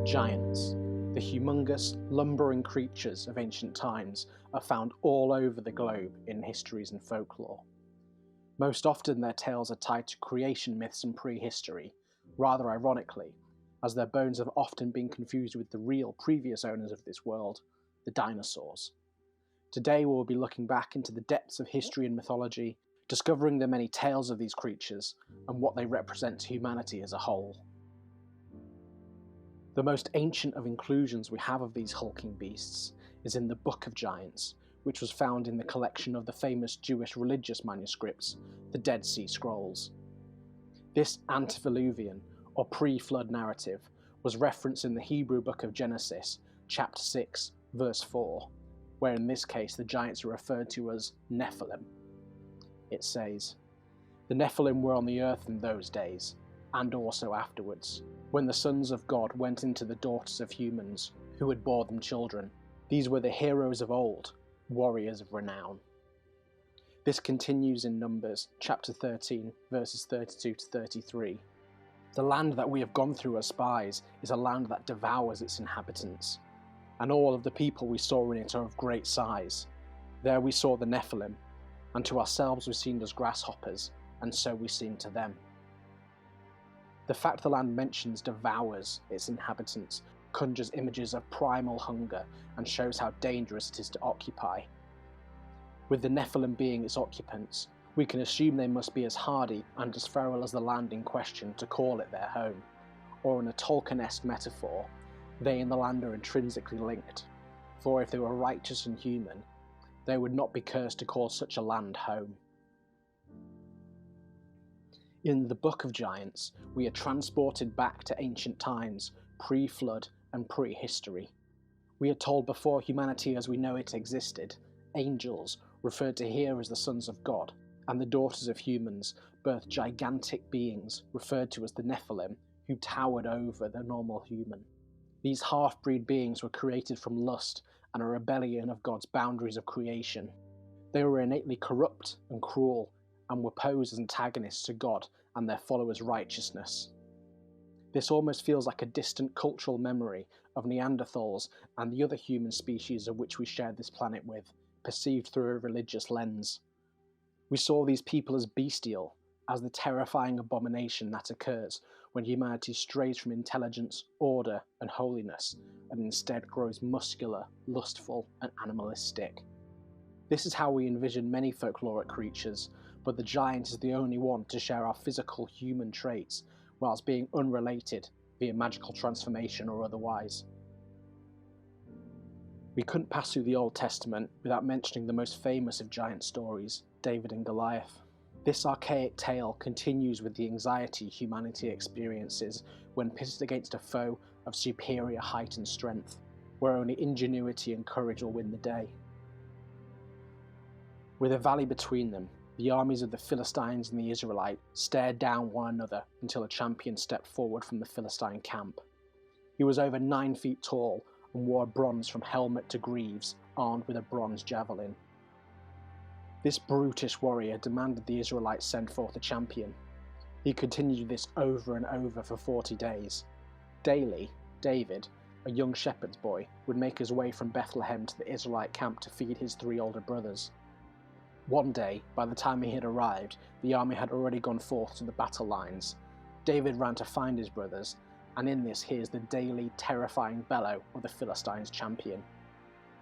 Giants, the humongous, lumbering creatures of ancient times, are found all over the globe in histories and folklore. Most often their tales are tied to creation myths and prehistory, rather ironically, as their bones have often been confused with the real previous owners of this world, the dinosaurs. Today we will be looking back into the depths of history and mythology, discovering the many tales of these creatures and what they represent to humanity as a whole. The most ancient of inclusions we have of these hulking beasts is in the Book of Giants, which was found in the collection of the famous Jewish religious manuscripts, the Dead Sea Scrolls. This antediluvian, or pre-flood narrative, was referenced in the Hebrew book of Genesis, chapter 6, verse 4, where in this case the giants are referred to as Nephilim. It says, "The Nephilim were on the earth in those days, and also afterwards, when the sons of God went into the daughters of humans, who had bore them children. These were the heroes of old, warriors of renown." This continues in Numbers, chapter 13, verses 32 to 33. "The land that we have gone through as spies is a land that devours its inhabitants, and all of the people we saw in it are of great size. There we saw the Nephilim, and to ourselves we seemed as grasshoppers, and so we seemed to them." The fact the land mentions devours its inhabitants conjures images of primal hunger and shows how dangerous it is to occupy. With the Nephilim being its occupants, we can assume they must be as hardy and as feral as the land in question to call it their home, or in a Tolkien-esque metaphor, they and the land are intrinsically linked, for if they were righteous and human, they would not be cursed to call such a land home. In the Book of Giants, we are transported back to ancient times, pre-flood and prehistory. We are told before humanity as we know it existed, angels, referred to here as the sons of God, and the daughters of humans, birthed gigantic beings, referred to as the Nephilim, who towered over the normal human. These half-breed beings were created from lust and a rebellion of God's boundaries of creation. They were innately corrupt and cruel, and were posed as antagonists to God and their followers' righteousness. This almost feels like a distant cultural memory of Neanderthals and the other human species of which we shared this planet with, perceived through a religious lens. We saw these people as bestial, as the terrifying abomination that occurs when humanity strays from intelligence, order, and holiness, and instead grows muscular, lustful, and animalistic. This is how we envision many folkloric creatures, but the giant is the only one to share our physical human traits, whilst being unrelated via magical transformation or otherwise. We couldn't pass through the Old Testament without mentioning the most famous of giant stories, David and Goliath. This archaic tale continues with the anxiety humanity experiences when pitted against a foe of superior height and strength, where only ingenuity and courage will win the day. With a valley between them, the armies of the Philistines and the Israelites stared down one another until a champion stepped forward from the Philistine camp. He was over 9 feet tall and wore bronze from helmet to greaves, armed with a bronze javelin. This brutish warrior demanded the Israelites send forth a champion. He continued this over and over for 40 days. Daily, David, a young shepherd's boy, would make his way from Bethlehem to the Israelite camp to feed his 3 older brothers. One day, by the time he had arrived, the army had already gone forth to the battle lines. David ran to find his brothers, and in this hears the daily, terrifying bellow of the Philistines' champion.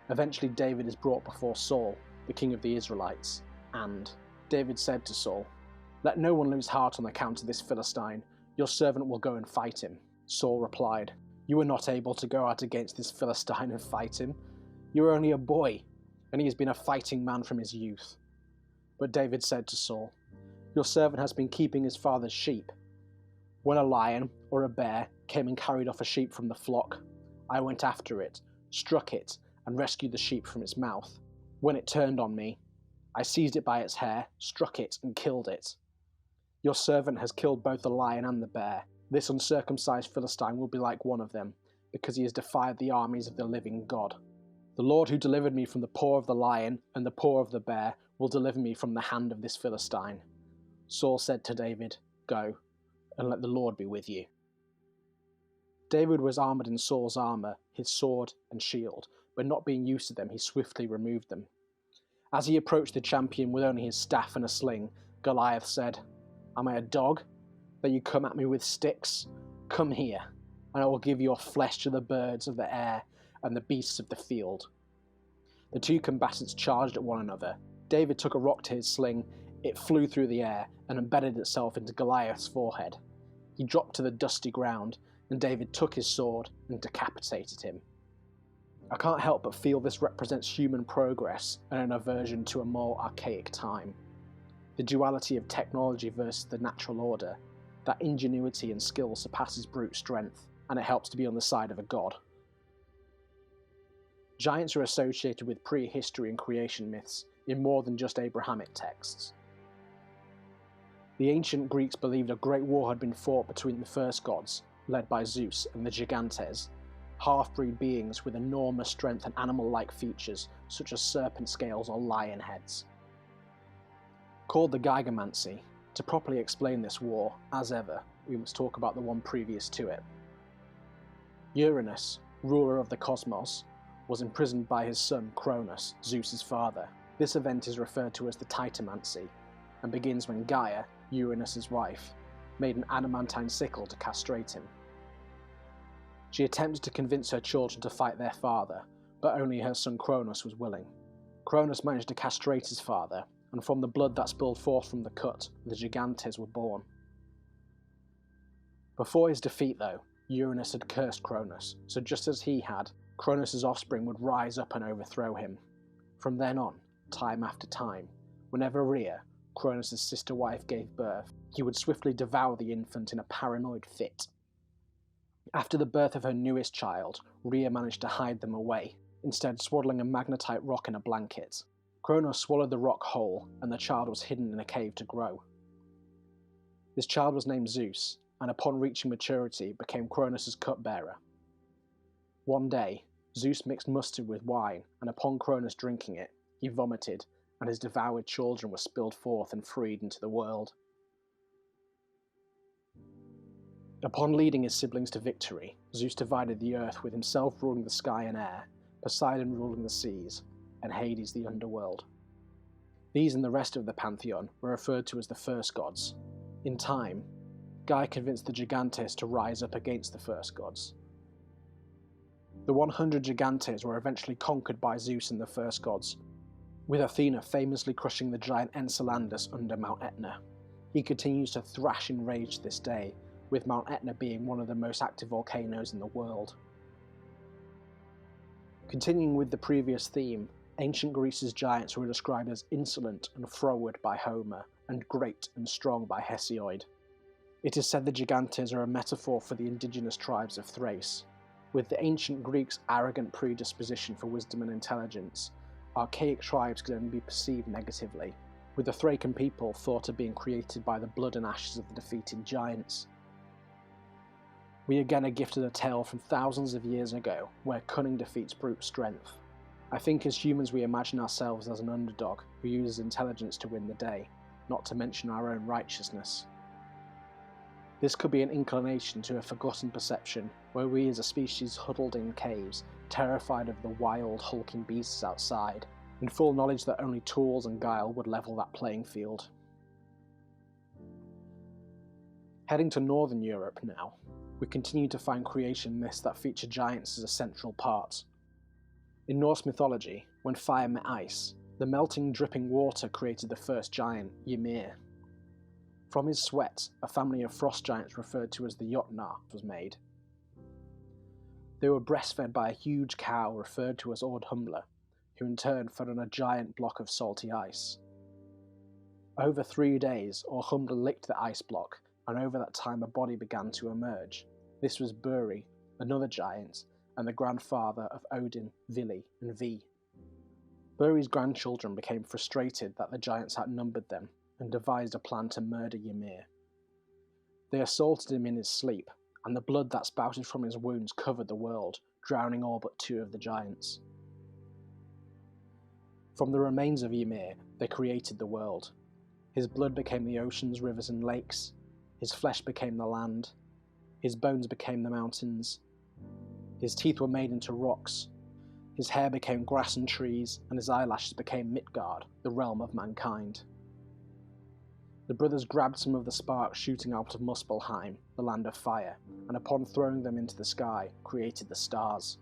Eventually David is brought before Saul, the king of the Israelites, and David said to Saul, "Let no one lose heart on account of this Philistine. Your servant will go and fight him." Saul replied, "You are not able to go out against this Philistine and fight him. You are only a boy, and he has been a fighting man from his youth." But David said to Saul, "Your servant has been keeping his father's sheep. When a lion or a bear came and carried off a sheep from the flock, I went after it, struck it, and rescued the sheep from its mouth. When it turned on me, I seized it by its hair, struck it, and killed it. Your servant has killed both the lion and the bear. This uncircumcised Philistine will be like one of them, because he has defied the armies of the living God. The Lord who delivered me from the paw of the lion and the paw of the bear will deliver me from the hand of this Philistine." Saul said to David, "Go, and let the Lord be with you." David was armoured in Saul's armour, his sword and shield, but not being used to them, he swiftly removed them. As he approached the champion with only his staff and a sling, Goliath said, "Am I a dog, that you come at me with sticks? Come here, and I will give your flesh to the birds of the air and the beasts of the field." The two combatants charged at one another. David took a rock to his sling, it flew through the air and embedded itself into Goliath's forehead. He dropped to the dusty ground, and David took his sword and decapitated him. I can't help but feel this represents human progress and an aversion to a more archaic time. The duality of technology versus the natural order, that ingenuity and skill surpasses brute strength, and it helps to be on the side of a god. Giants are associated with prehistory and creation myths in more than just Abrahamic texts. The ancient Greeks believed a great war had been fought between the first gods, led by Zeus, and the Gigantes, half-breed beings with enormous strength and animal-like features such as serpent scales or lion heads. Called the Gigamancy, to properly explain this war, as ever, we must talk about the one previous to it. Uranus, ruler of the cosmos, was imprisoned by his son Cronus, Zeus's father. This event is referred to as the Titamancy, and begins when Gaia, Uranus's wife, made an adamantine sickle to castrate him. She attempted to convince her children to fight their father, but only her son Cronus was willing. Cronus managed to castrate his father, and from the blood that spilled forth from the cut, the Gigantes were born. Before his defeat though, Uranus had cursed Cronus, so just as he had, Cronus' offspring would rise up and overthrow him. From then on, time after time, whenever Rhea, Cronus' sister wife, gave birth, he would swiftly devour the infant in a paranoid fit. After the birth of her newest child, Rhea managed to hide them away, instead swaddling a magnetite rock in a blanket. Cronus swallowed the rock whole, and the child was hidden in a cave to grow. This child was named Zeus, and upon reaching maturity became Cronus' cupbearer. One day, Zeus mixed mustard with wine, and upon Cronus drinking it, he vomited, and his devoured children were spilled forth and freed into the world. Upon leading his siblings to victory, Zeus divided the earth with himself ruling the sky and air, Poseidon ruling the seas, and Hades the underworld. These and the rest of the pantheon were referred to as the first gods. In time, Gaia convinced the Gigantes to rise up against the first gods. The 100 Gigantes were eventually conquered by Zeus and the first gods, with Athena famously crushing the giant Enceladus under Mount Etna. He continues to thrash in rage to this day, with Mount Etna being one of the most active volcanoes in the world. Continuing with the previous theme, ancient Greece's giants were described as insolent and froward by Homer, and great and strong by Hesiod. It is said the Gigantes are a metaphor for the indigenous tribes of Thrace. With the ancient Greeks' arrogant predisposition for wisdom and intelligence, archaic tribes could only be perceived negatively, with the Thracian people thought of being created by the blood and ashes of the defeated giants. We again are gifted a tale from thousands of years ago, where cunning defeats brute strength. I think as humans we imagine ourselves as an underdog who uses intelligence to win the day, not to mention our own righteousness. This could be an inclination to a forgotten perception, where we as a species huddled in caves, terrified of the wild, hulking beasts outside, in full knowledge that only tools and guile would level that playing field. Heading to Northern Europe now, we continue to find creation myths that feature giants as a central part. In Norse mythology, when fire met ice, the melting, dripping water created the first giant, Ymir. From his sweat, a family of frost giants referred to as the Jotnar was made. They were breastfed by a huge cow referred to as Ordhumla, who in turn fed on a giant block of salty ice. Over 3 days, Ordhumla licked the ice block, and over that time a body began to emerge. This was Buri, another giant, and the grandfather of Odin, Vili, and Vi. Buri's grandchildren became frustrated that the giants outnumbered them, and devised a plan to murder Ymir. They assaulted him in his sleep, and the blood that spouted from his wounds covered the world, drowning all but 2 of the giants. From the remains of Ymir, they created the world. His blood became the oceans, rivers, and lakes. His flesh became the land. His bones became the mountains, His teeth were made into rocks. His hair became grass and trees, and his eyelashes became Midgard, the realm of mankind. The brothers grabbed some of the sparks shooting out of Muspelheim, the land of fire, and upon throwing them into the sky, created the stars.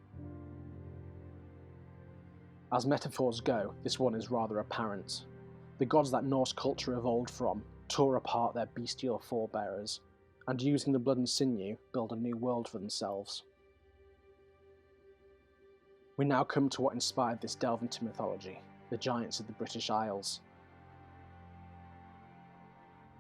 As metaphors go, this one is rather apparent. The gods that Norse culture evolved from tore apart their bestial forebearers, and using the blood and sinew, build a new world for themselves. We now come to what inspired this delve into mythology, the giants of the British Isles.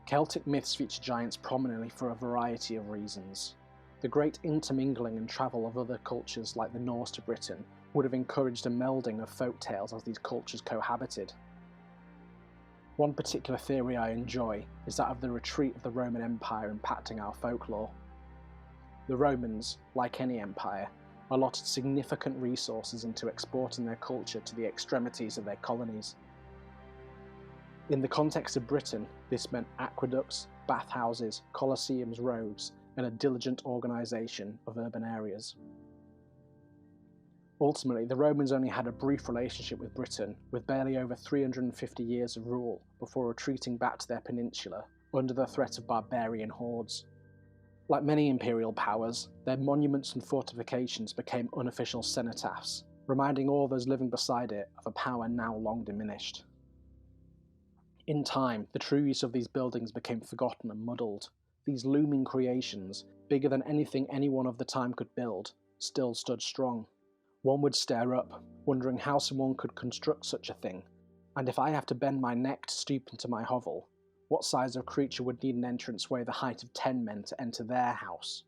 Celtic myths feature giants prominently for a variety of reasons. The great intermingling and travel of other cultures like the Norse to Britain would have encouraged a melding of folk tales as these cultures cohabited. One particular theory I enjoy is that of the retreat of the Roman Empire impacting our folklore. The Romans, like any empire, allotted significant resources into exporting their culture to the extremities of their colonies. In the context of Britain, this meant aqueducts, bathhouses, colosseums, roads, and a diligent organisation of urban areas. Ultimately, the Romans only had a brief relationship with Britain, with barely over 350 years of rule, before retreating back to their peninsula, under the threat of barbarian hordes. Like many imperial powers, their monuments and fortifications became unofficial cenotaphs, reminding all those living beside it of a power now long diminished. In time, the true use of these buildings became forgotten and muddled. These looming creations, bigger than anything anyone of the time could build, still stood strong. One would stare up, wondering how someone could construct such a thing, and if I have to bend my neck to stoop into my hovel, what size of creature would need an entranceway the height of 10 men to enter their house?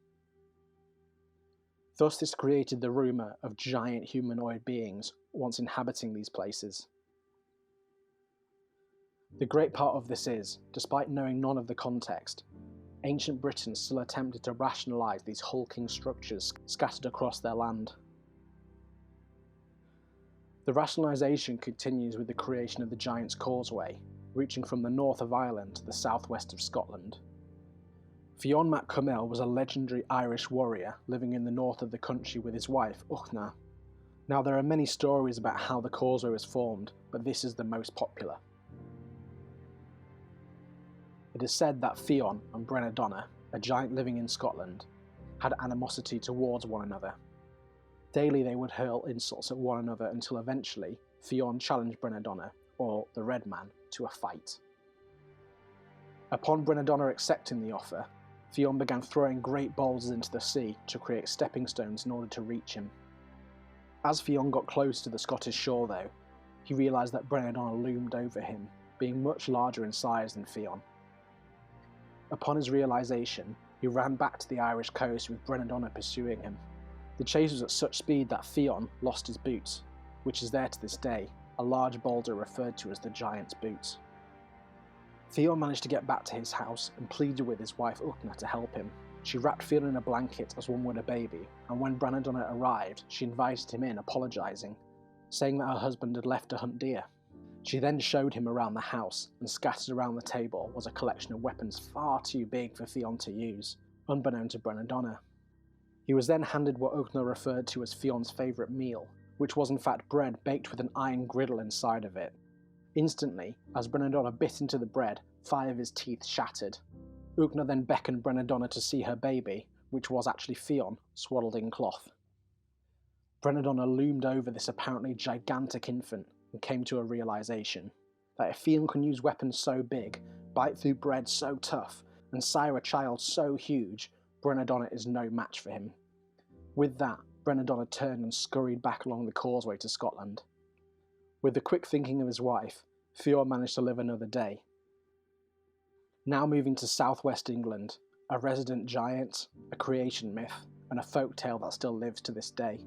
Thus this created the rumour of giant humanoid beings once inhabiting these places. The great part of this is, despite knowing none of the context, ancient Britain still attempted to rationalise these hulking structures scattered across their land. The rationalisation continues with the creation of the Giant's Causeway, reaching from the north of Ireland to the southwest of Scotland. Fionn mac Cumaill was a legendary Irish warrior living in the north of the country with his wife, Uchna. Now there are many stories about how the causeway was formed, but this is the most popular. It is said that Fionn and Brenna, a giant living in Scotland, had animosity towards one another. Daily they would hurl insults at one another until eventually Fionn challenged Brenna, or the Red Man, to a fight. Upon Brenna accepting the offer, Fionn began throwing great boulders into the sea to create stepping stones in order to reach him. As Fionn got close to the Scottish shore though, he realised that Brenna loomed over him, being much larger in size than Fionn. Upon his realisation, he ran back to the Irish coast with Brenna pursuing him. The chase was at such speed that Fionn lost his boots, which is there to this day, a large boulder referred to as the Giant's Boots. Fionn managed to get back to his house and pleaded with his wife Uchna to help him. She wrapped Fionn in a blanket as one would a baby, and when Brenna arrived, she invited him in, apologising, saying that her husband had left to hunt deer. She then showed him around the house, and scattered around the table was a collection of weapons far too big for Fionn to use, unbeknown to Brenna. He was then handed what Uchna referred to as Fionn's favourite meal, which was in fact bread baked with an iron griddle inside of it. Instantly, as Brenna bit into the bread, 5 of his teeth shattered. Uchna then beckoned Brenna to see her baby, which was actually Fionn, swaddled in cloth. Brenna loomed over this apparently gigantic infant and came to a realisation that if Fionn can use weapons so big, bite through bread so tough, and sire a child so huge, Brenna is no match for him. With that, Brenna turned and scurried back along the causeway to Scotland. With the quick thinking of his wife, Fionn managed to live another day. Now moving to southwest England, a resident giant, a creation myth, and a folk tale that still lives to this day.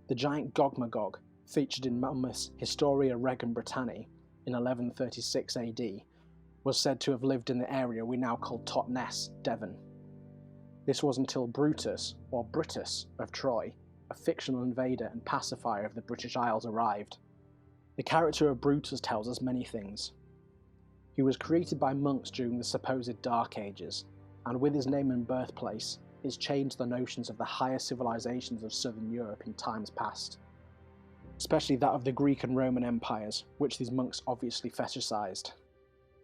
The giant Gog-Magog, featured in Monmouth's Historia Regum Britanniae in 1136 AD, was said to have lived in the area we now call Totnes, Devon. This was until Brutus, or Brutus, of Troy, a fictional invader and pacifier of the British Isles, arrived. The character of Brutus tells us many things. He was created by monks during the supposed Dark Ages, and with his name and birthplace, it's changed the notions of the higher civilizations of southern Europe in times past, especially that of the Greek and Roman empires, which these monks obviously fetishized.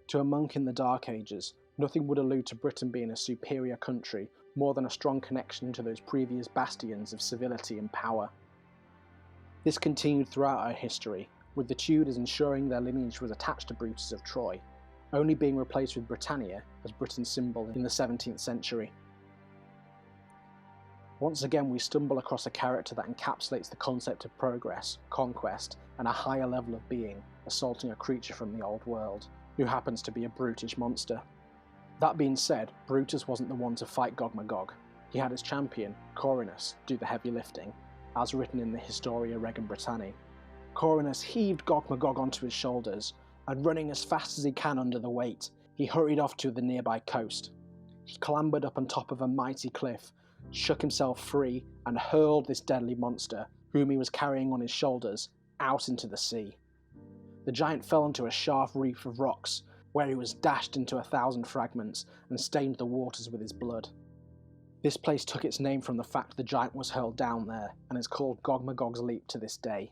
To a monk in the Dark Ages, nothing would allude to Britain being a superior country more than a strong connection to those previous bastions of civility and power. This continued throughout our history, with the Tudors ensuring their lineage was attached to Brutus of Troy, only being replaced with Britannia as Britain's symbol in the 17th century. Once again, we stumble across a character that encapsulates the concept of progress, conquest, and a higher level of being, assaulting a creature from the old world, who happens to be a brutish monster. That being said, Brutus wasn't the one to fight Gog Magog. He had his champion, Corinus, do the heavy lifting, as written in the Historia Regum Britanniae. Corinus heaved Gog Magog onto his shoulders, and running as fast as he can under the weight, he hurried off to the nearby coast. He clambered up on top of a mighty cliff, shook himself free, and hurled this deadly monster, whom he was carrying on his shoulders, out into the sea. The giant fell into a sharp reef of rocks, where he was dashed into 1,000 fragments and stained the waters with his blood. This place took its name from the fact the giant was hurled down there, and is called Gog Magog's Leap to this day.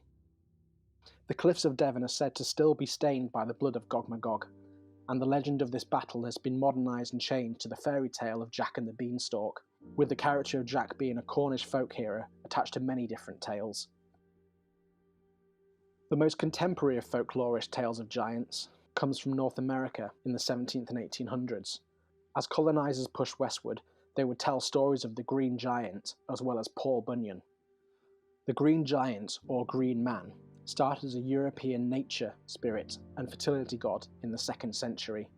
The cliffs of Devon are said to still be stained by the blood of Gog Magog, and the legend of this battle has been modernised and changed to the fairy tale of Jack and the Beanstalk, with the character of Jack being a Cornish folk hero attached to many different tales. The most contemporary of folklorish tales of giants comes from North America in the 17th and 1800s. As colonisers pushed westward, they would tell stories of the Green Giant as well as Paul Bunyan. The Green Giant, or Green Man, started as a European nature spirit and fertility god in the 2nd century.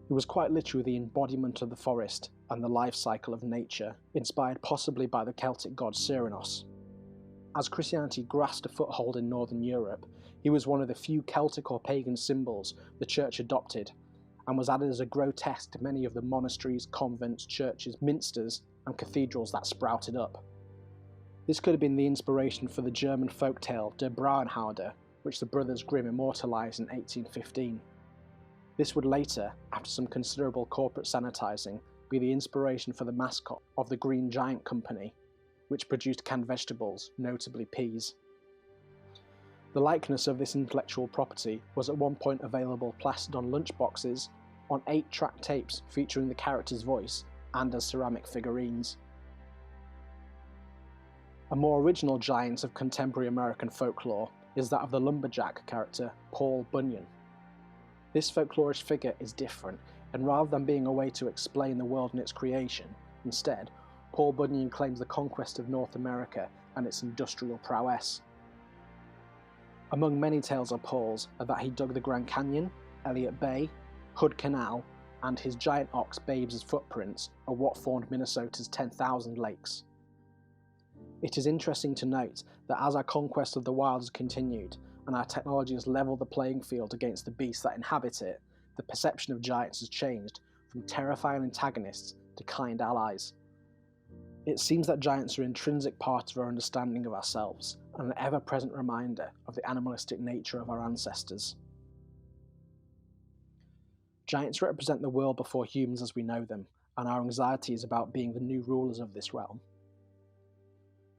He was quite literally the embodiment of the forest and the life cycle of nature, inspired possibly by the Celtic god Cernunnos. As Christianity grasped a foothold in Northern Europe, he was one of the few Celtic or pagan symbols the Church adopted, and was added as a grotesque to many of the monasteries, convents, churches, minsters, and cathedrals that sprouted up. This could have been the inspiration for the German folktale Der Braunhaude, which the Brothers Grimm immortalised in 1815. This would later, after some considerable corporate sanitising, be the inspiration for the mascot of the Green Giant Company, which produced canned vegetables, notably peas. The likeness of this intellectual property was at one point available plastered on lunchboxes, on 8-track tapes featuring the character's voice, and as ceramic figurines. A more original giant of contemporary American folklore is that of the lumberjack character Paul Bunyan. This folklorish figure is different, and rather than being a way to explain the world and its creation, instead, Paul Bunyan claims the conquest of North America and its industrial prowess. Among many tales of Paul's are that he dug the Grand Canyon, Elliott Bay, Hood Canal, and his giant ox Babes' footprints are what formed Minnesota's 10,000 lakes. It is interesting to note that as our conquest of the wild has continued, and our technology has levelled the playing field against the beasts that inhabit it, the perception of giants has changed from terrifying antagonists to kind allies. It seems that giants are an intrinsic part of our understanding of ourselves, and an ever-present reminder of the animalistic nature of our ancestors. Giants represent the world before humans as we know them, and our anxiety is about being the new rulers of this realm.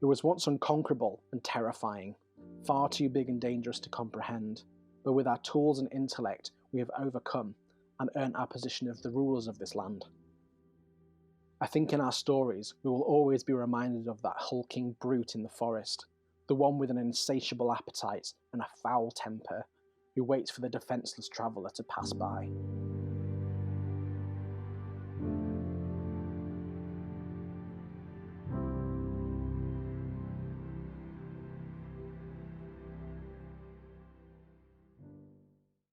It was once unconquerable and terrifying, far too big and dangerous to comprehend, but with our tools and intellect we have overcome and earned our position as the rulers of this land. I think in our stories we will always be reminded of that hulking brute in the forest, the one with an insatiable appetite and a foul temper, who waits for the defenceless traveller to pass by.